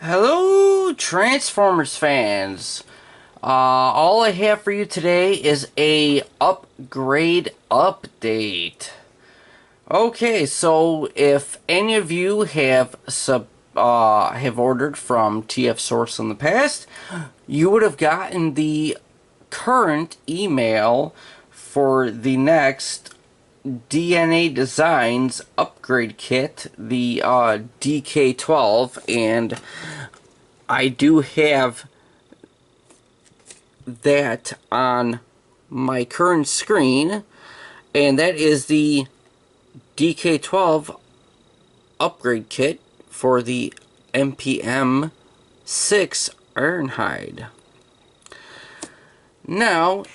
Hello, Transformers fans. All I have for you today is a upgrade update. Okay, so if any of you have ordered from TF Source in the past, you would have gotten the current email for the next DNA Designs upgrade kit, the DK12, and I do have that on my current screen, and that is the DK12 upgrade kit for the MPM 6 Ironhide. Now,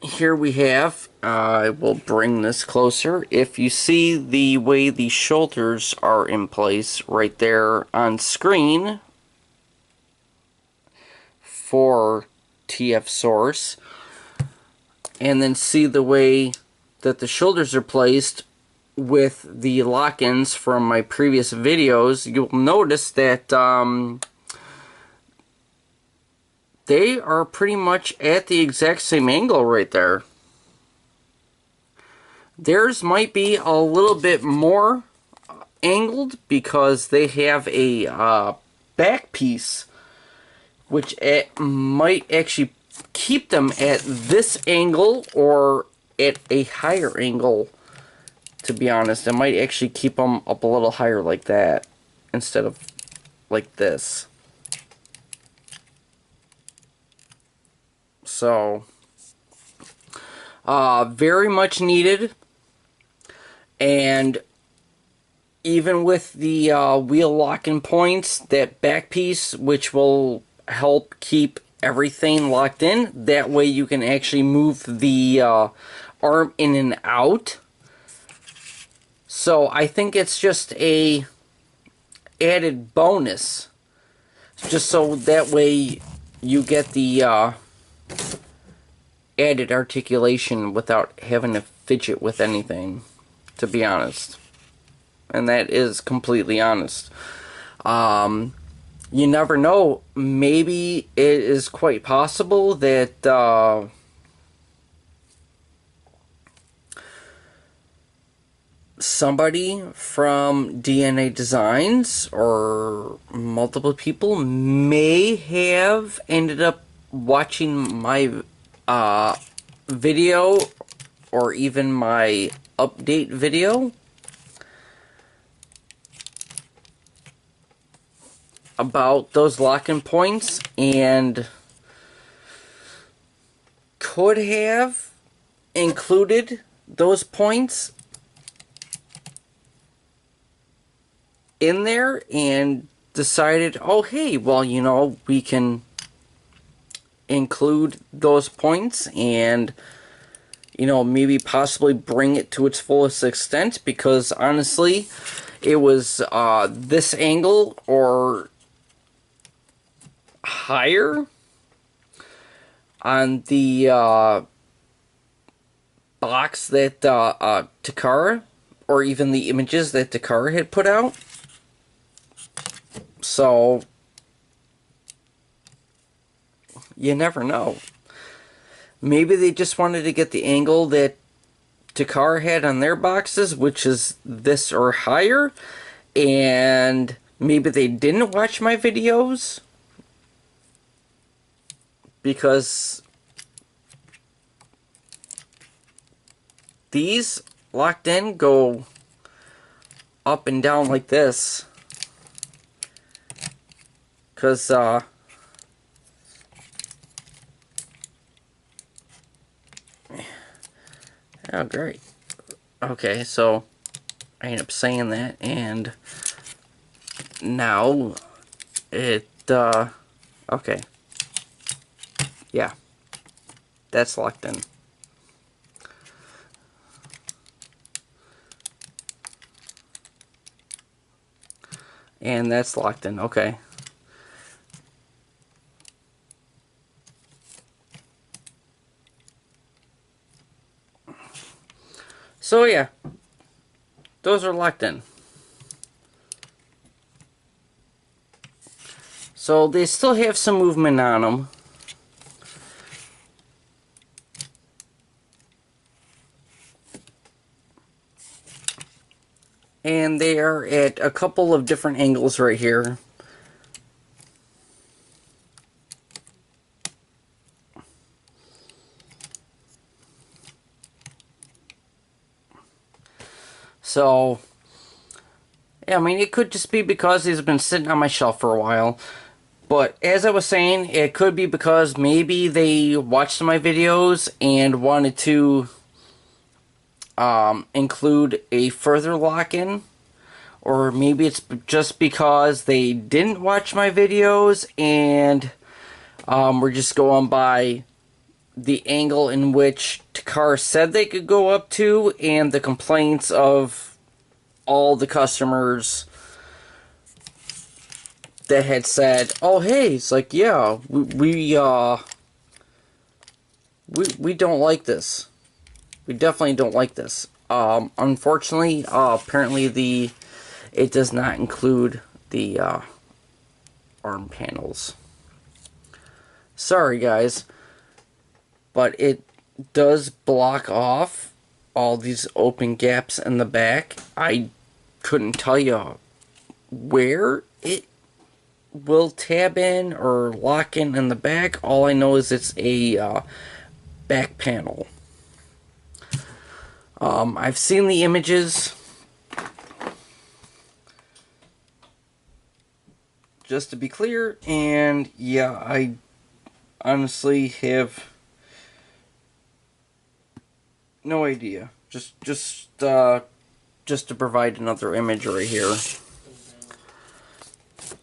here we have, I will bring this closer. If you see the way the shoulders are in place right there on screen for TF Source, and then see the way that the shoulders are placed with the lock-ins from my previous videos, you'll notice that they are pretty much at the exact same angle right there. Theirs might be a little bit more angled because they have a back piece, which might actually keep them at this angle or at a higher angle. To be honest, it might actually keep them up a little higher like that instead of like this. So, very much needed. And even with the wheel locking points, that back piece, which will help keep everything locked in, that way you can actually move the arm in and out. So I think it's just a added bonus, just so that way you get the added articulation without having to fidget with anything, to be honest. And that is completely honest. You never know. Maybe it is quite possible that somebody from DNA Designs or multiple people may have ended up watching my video or even my update video about those lock-in points and could have included those points in there and decided, oh hey, well, you know, we can include those points and, you know, maybe possibly bring it to its fullest extent, because honestly it was this angle or higher on the box that Takara, or even the images that Takara had put out. So you never know. Maybe they just wanted to get the angle that Takara had on their boxes, which is this or higher, and maybe they didn't watch my videos because these locked in go up and down like this. Because, oh, great. Okay, so I end up saying that, and now it, okay. Yeah, that's locked in. And that's locked in, okay. So yeah, those are locked in. So they still have some movement on them. And they are at a couple of different angles right here. So, yeah, I mean, it could just be because these have been sitting on my shelf for a while. But as I was saying, it could be because maybe they watched my videos and wanted to include a further lock-in. Or maybe it's just because they didn't watch my videos and we're just going by the angle in which Takara said they could go up to and the complaints of all the customers that had said, "Oh, hey," it's like, yeah, we don't like this. We definitely don't like this. Unfortunately, apparently it does not include the arm panels. Sorry, guys, but it does block off all these open gaps in the back. I couldn't tell you where it will tab in or lock in the back. All I know is it's a back panel. I've seen the images. Just to be clear, and yeah, I honestly have no idea. Just to provide another image right here.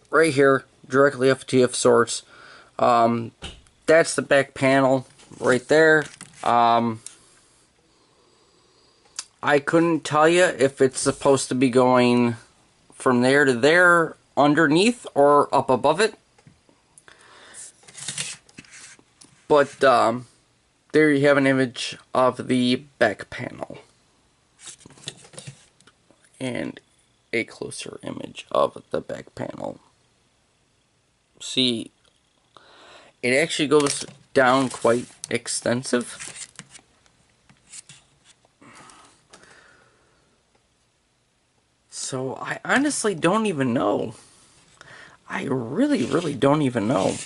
Right here, directly FTF sorts. That's the back panel right there. I couldn't tell you if it's supposed to be going from there to there, underneath, or up above it. But there you have an image of the back panel. And a closer image of the back panel. See, it actually goes down quite extensive. So I honestly don't even know. I really don't even know.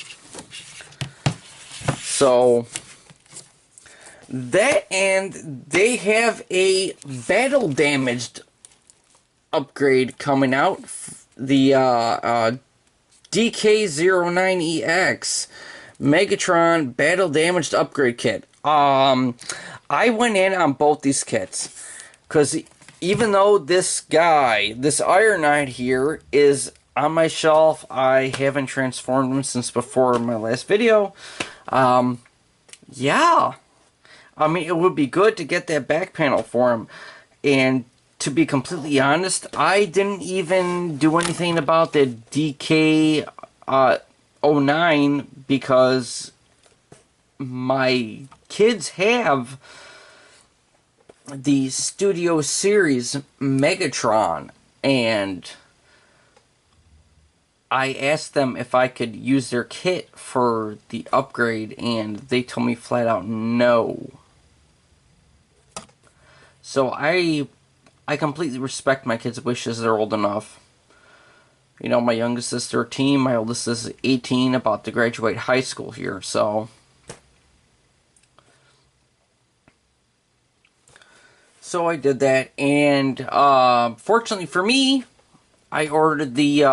So that, and they have a battle damaged upgrade coming out. The DK09EX Megatron Battle Damaged Upgrade Kit. I went in on both these kits because even though this guy, this Iron Knight here, is on my shelf, I haven't transformed him since before my last video. Yeah, I mean, it would be good to get that back panel for him. And to be completely honest, I didn't even do anything about the DK09 because my kids have the Studio Series Megatron, and I asked them if I could use their kit for the upgrade, and they told me flat out no. So I completely respect my kids' wishes. They're old enough. You know, my youngest is 13, my oldest is 18, about to graduate high school here, so. So I did that, and fortunately for me, I ordered the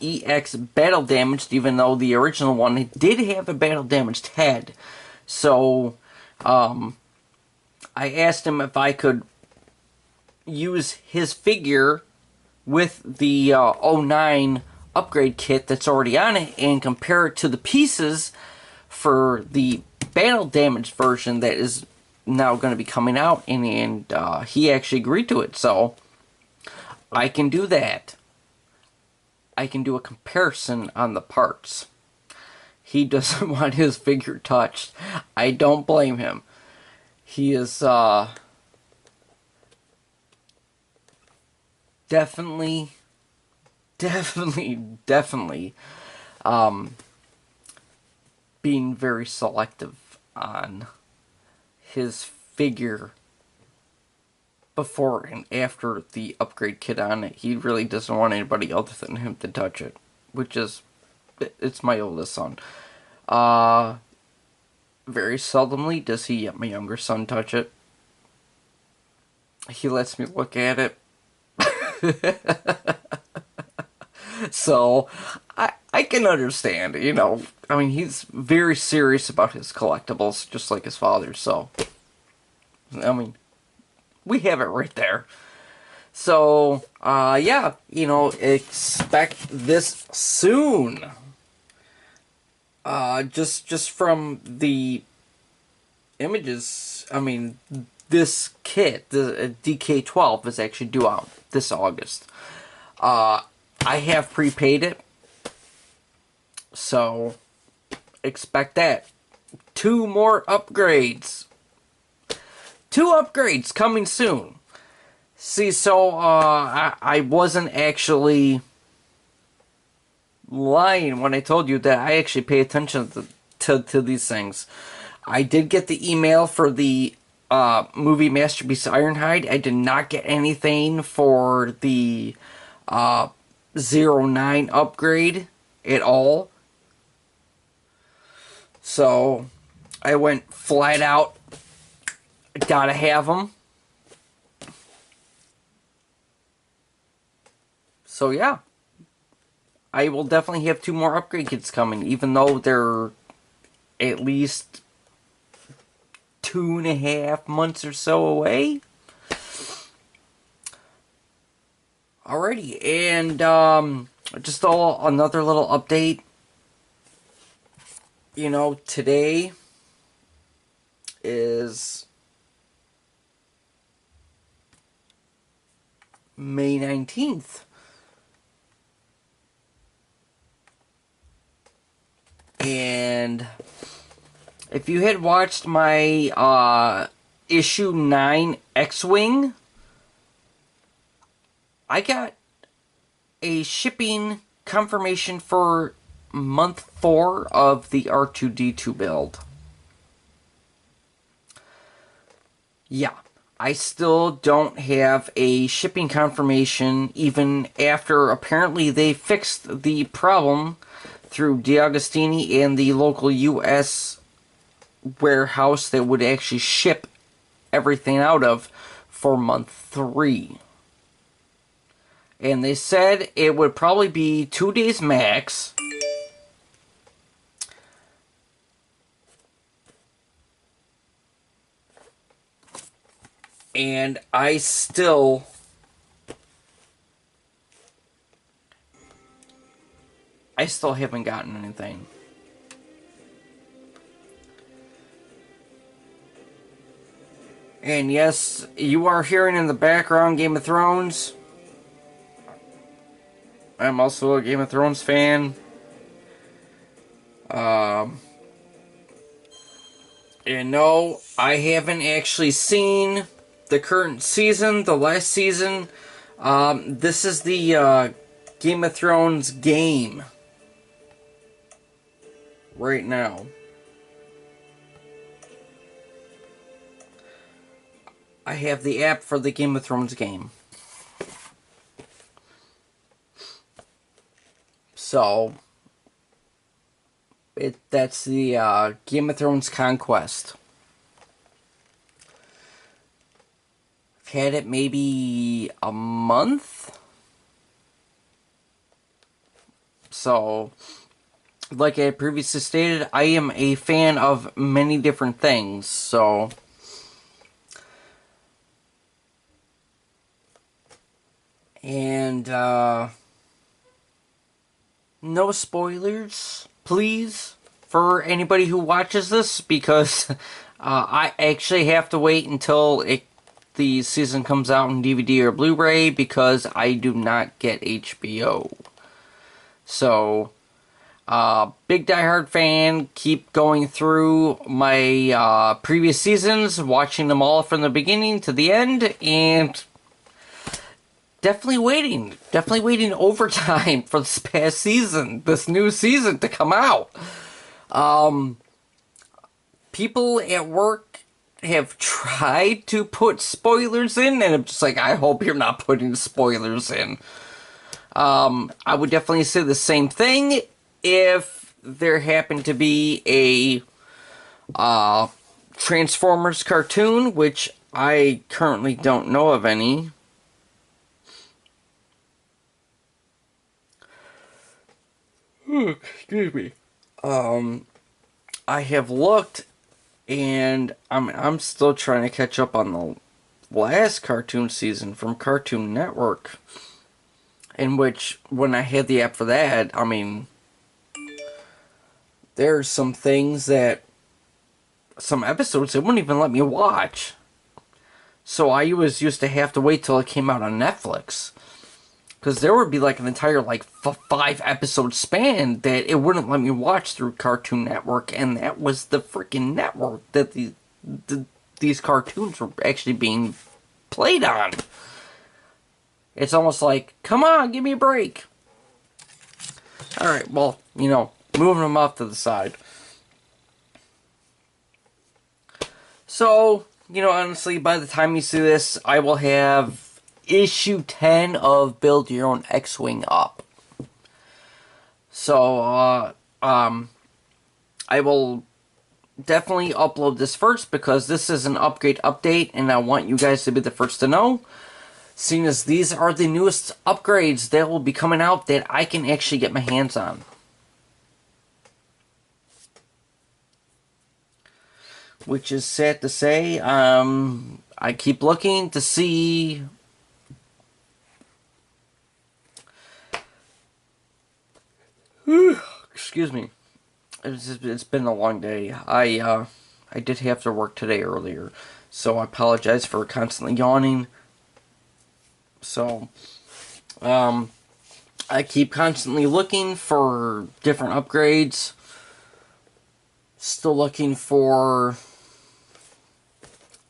EX Battle Damaged, even though the original one did have a Battle Damaged head. So, I asked him if I could use his figure with the 09 upgrade kit that's already on it and compare it to the pieces for the battle damaged version that is now going to be coming out, and he actually agreed to it. So I can do that. I can do a comparison on the parts. He doesn't want his figure touched. I don't blame him. He is definitely being very selective on his figure before and after the upgrade kit on it. He really doesn't want anybody other than him to touch it, which is, it's my oldest son. Very seldomly does he let my younger son touch it. He lets me look at it. So, I can understand, you know. I mean, he's very serious about his collectibles, just like his father, so. I mean, we have it right there. So, yeah, you know, expect this soon. Just from the images, I mean, this kit, the DK12, is actually due out this August. I have prepaid it, so expect that. 2 more upgrades. 2 upgrades coming soon. See, so I wasn't actually lying when I told you that I actually pay attention to these things. I did get the email for the movie Masterpiece Ironhide. I did not get anything for the 09 upgrade at all. So I went flat out, gotta have them. So yeah, I will definitely have 2 more upgrade kits coming, even though they're at least 2.5 months or so away. Alrighty, and just another little update. You know, today is May 19th. And if you had watched my issue 9 X-Wing, I got a shipping confirmation for month 4 of the R2-D2 build. Yeah, I still don't have a shipping confirmation, even after apparently they fixed the problem through DeAugustini and the local U.S. warehouse that would actually ship everything out of for month 3. And they said it would probably be 2 days max. And I still haven't gotten anything. And yes, you are hearing in the background Game of Thrones. I'm also a Game of Thrones fan. And no, I haven't actually seen the current season, the last season. This is the Game of Thrones game right now. I have the app for the Game of Thrones game. So, that's the Game of Thrones Conquest. I've had it maybe a month. So, like I previously stated, I am a fan of many different things, so and no spoilers, please, for anybody who watches this, because I actually have to wait until the season comes out in DVD or Blu-ray, because I do not get HBO. So, big diehard fan, keep going through my previous seasons, watching them all from the beginning to the end, and definitely waiting overtime for this past season, this new season to come out. People at work have tried to put spoilers in, and I'm just like, I hope you're not putting spoilers in. I would definitely say the same thing if there happened to be a Transformers cartoon, which I currently don't know of any. Excuse me. I have looked, and I'm still trying to catch up on the last cartoon season from Cartoon Network, in which, when I had the app for that, I mean, there's some things that, some episodes, they wouldn't even let me watch. So I used to have to wait till it came out on Netflix. Because there would be like an entire 5-episode span that it wouldn't let me watch through Cartoon Network, and that was the freaking network that these cartoons were actually being played on. It's almost like, come on, give me a break. Alright, well, moving them off to the side. So, honestly, by the time you see this, I will have issue 10 of Build Your Own X-Wing up. So, I will definitely upload this first because this is an upgrade update and I want you guys to be the first to know. Seeing as these are the newest upgrades that will be coming out that I can actually get my hands on. Which is sad to say. I keep looking to see... Excuse me. It's been a long day. I did have to work today earlier, so I apologize for constantly yawning. So, I keep constantly looking for different upgrades. Still looking for,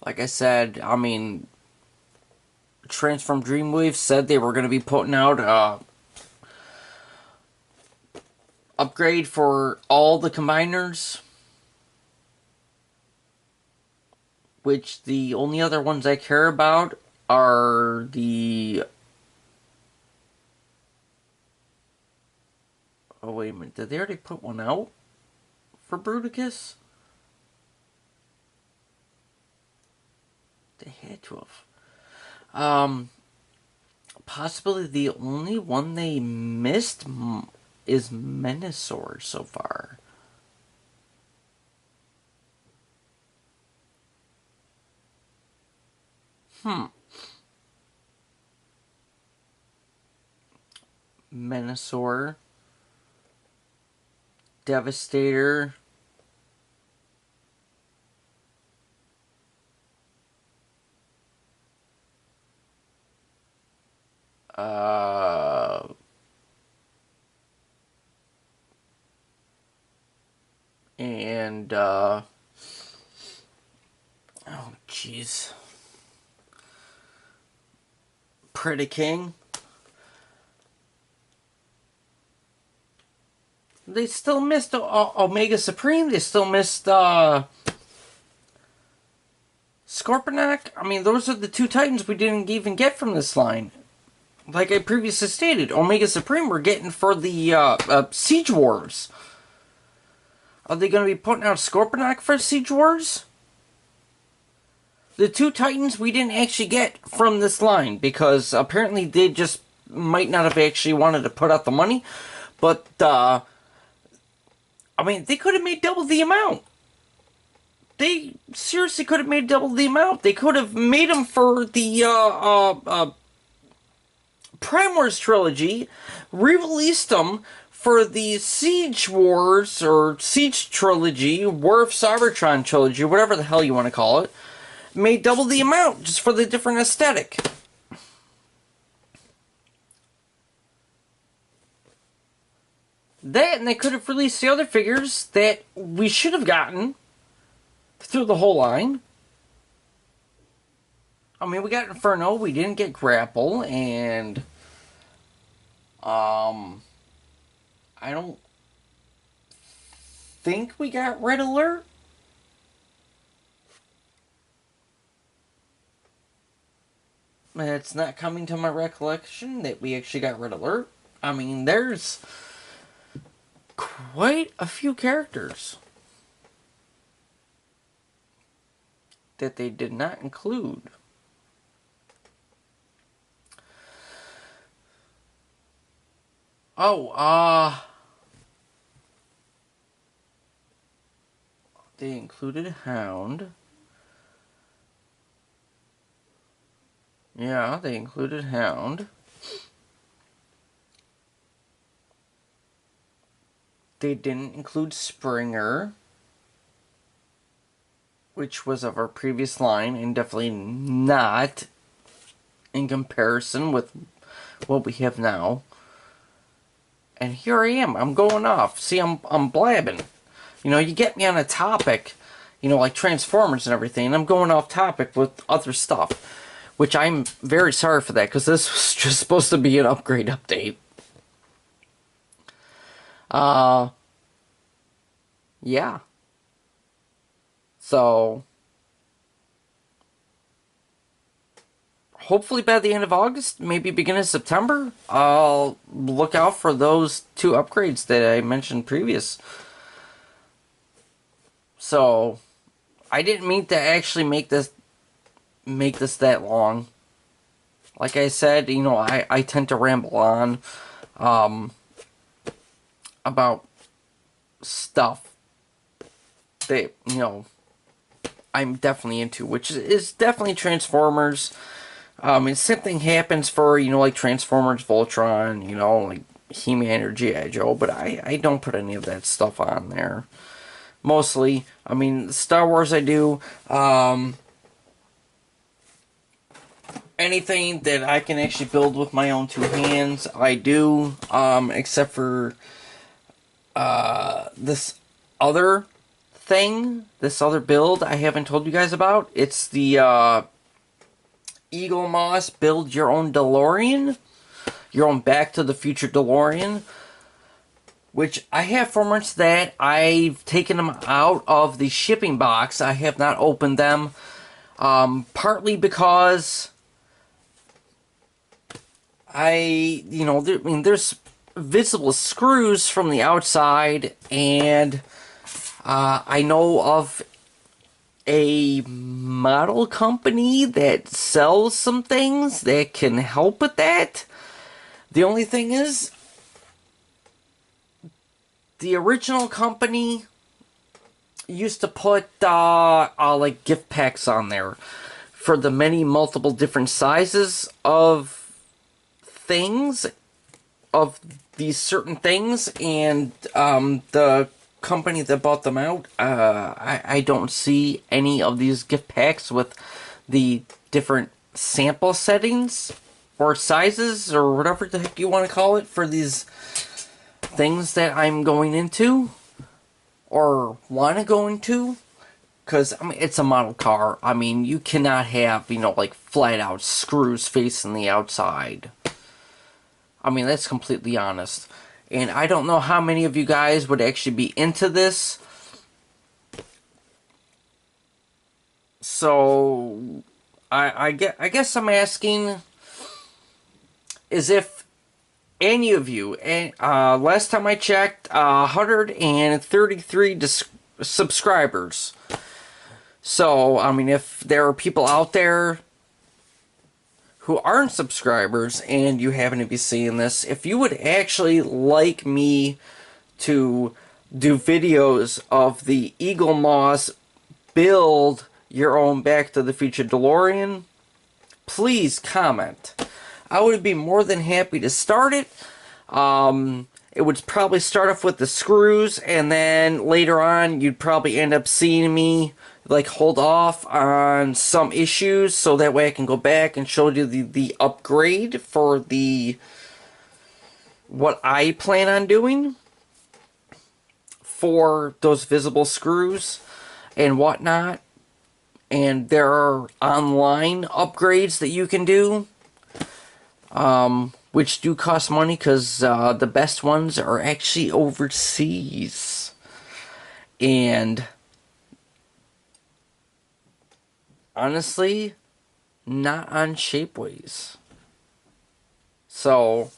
like I said, Transform Dreamwave said they were going to be putting out upgrade for all the combiners, which the only other ones I care about are the... Oh, wait a minute. Did they already put one out for Bruticus? They had to have. Possibly the only one they missed is Menasor so far. Menasor, Devastator, and oh jeez, Predaking. They still missed Omega Supreme. They still missed Scorponok. Those are the two Titans we didn't even get from this line. Like I previously stated, Omega Supreme we're getting for the Siege Wars. Are they going to be putting out Scorponok for Siege Wars? The two Titans we didn't actually get from this line because apparently they just might not have actually wanted to put out the money. But, they could have made double the amount. They seriously could have made double the amount. They could have made them for the Prime Wars trilogy, re-released them for the Siege Wars, or Siege Trilogy, War of Cybertron Trilogy, whatever the hell you want to call it, made double the amount, just for the different aesthetic. That, and they could have released the other figures that we should have gotten through the whole line. I mean, we got Inferno, we didn't get Grapple, and I don't think we got Red Alert. It's not coming to my recollection that we actually got Red Alert. I mean, there's quite a few characters that they did not include. Oh, they included Hound. Yeah, they included Hound. They didn't include Springer, which was of our previous line, and definitely not in comparison with what we have now. And here I am. I'm going off. See, I'm blabbing. You know, you get me on a topic, you know, like Transformers and everything, and I'm going off topic with other stuff, which I'm very sorry for that, because this was just supposed to be an upgrade update. Yeah. So, hopefully by the end of August, maybe beginning of September, I'll look out for those 2 upgrades that I mentioned previous. So, I didn't mean to actually make this that long. Like I said, you know, I tend to ramble on about stuff that, you know, I'm definitely into, which is definitely Transformers. And same thing happens for, you know, like Transformers, Voltron, you know, like He-Man or G.I. Joe, but I don't put any of that stuff on there. Mostly, I mean, Star Wars I do. Anything that I can actually build with my own 2 hands, I do. Except for this other thing, this other build I haven't told you guys about. It's the Eaglemoss Build Your Own DeLorean. Your own Back to the Future DeLorean. Which I have formats that I've taken them out of the shipping box. I have not opened them. Partly because you know, I mean, there's visible screws from the outside, and I know of a model company that sells some things that can help with that. The only thing is, the original company used to put like gift packs on there for the many multiple different sizes of things, of these certain things, and the company that bought them out, I don't see any of these gift packs with the different sample settings or sizes or whatever the heck you want to call it for these things that I'm going into or want to go into. Because, I mean, it's a model car. I mean, you cannot have, you know, like, flat out screws facing the outside. I mean, that's completely honest. And I don't know how many of you guys would actually be into this. So, I guess I'm asking is if any of you, and last time I checked, 133 subscribers. So, I mean, if there are people out there who aren't subscribers and you happen to be seeing this, if you would actually like me to do videos of the Eaglemoss Build Your Own Back to the Future DeLorean, please comment. I would be more than happy to start it. It would probably start off with the screws, and then later on you'd probably end up seeing me like hold off on some issues, so that way I can go back and show you the upgrade for the what I plan on doing for those visible screws and whatnot. and there are online upgrades that you can do, which do cost money because the best ones are actually overseas. And honestly, not on Shapeways. So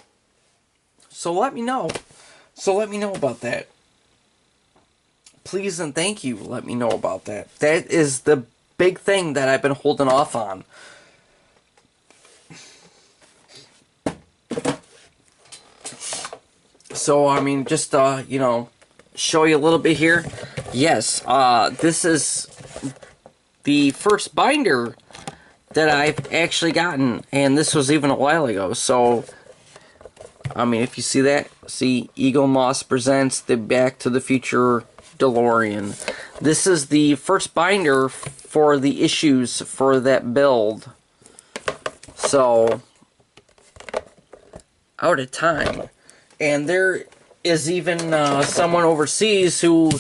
let me know. So let me know about that. Please and thank you. Let me know about that. That is the big thing that I've been holding off on. So, I mean, just, you know, show you a little bit here. Yes, this is the first binder that I've actually gotten, and this was even a while ago. So, I mean, if you see that, see, Eaglemoss presents the Back to the Future DeLorean. This is the first binder for the issues for that build. So, out of time. And there is even someone overseas who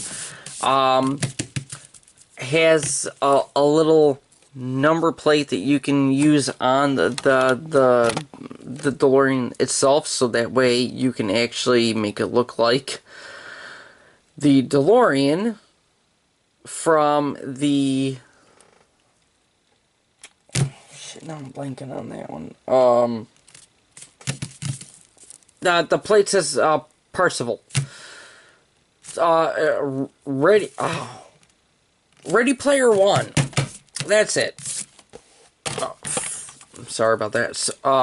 has a little number plate that you can use on the DeLorean itself, so that way you can actually make it look like the DeLorean from the... Shit, now I'm blanking on that one. The plate says Percival. Ready Player One. That's it. Oh, I'm sorry about that.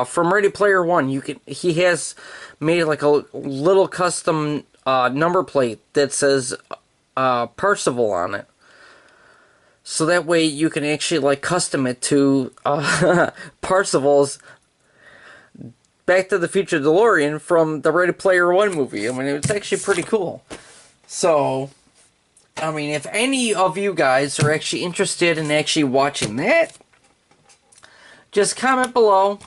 From Ready Player One, he has made like a little custom number plate that says Percival on it. So that way you can actually like custom it to Percival's Back to the Future DeLorean from the Ready Player One movie. I mean, it's actually pretty cool. So, I mean, if any of you guys are actually interested in actually watching that, just comment below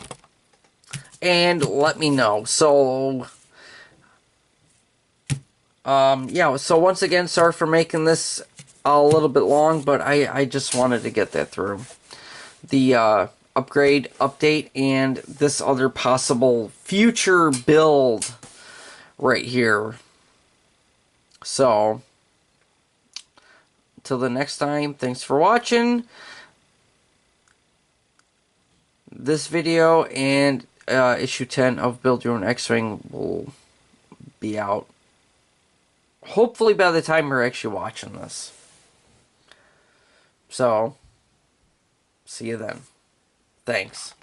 and let me know. So, yeah, so once again, sorry for making this a little bit long, but I just wanted to get that through. The, upgrade, update, and this other possible future build right here. So, till the next time, thanks for watching this video, and issue 10 of Build Your Own X-Wing will be out hopefully by the time you're actually watching this. So, see you then. Thanks.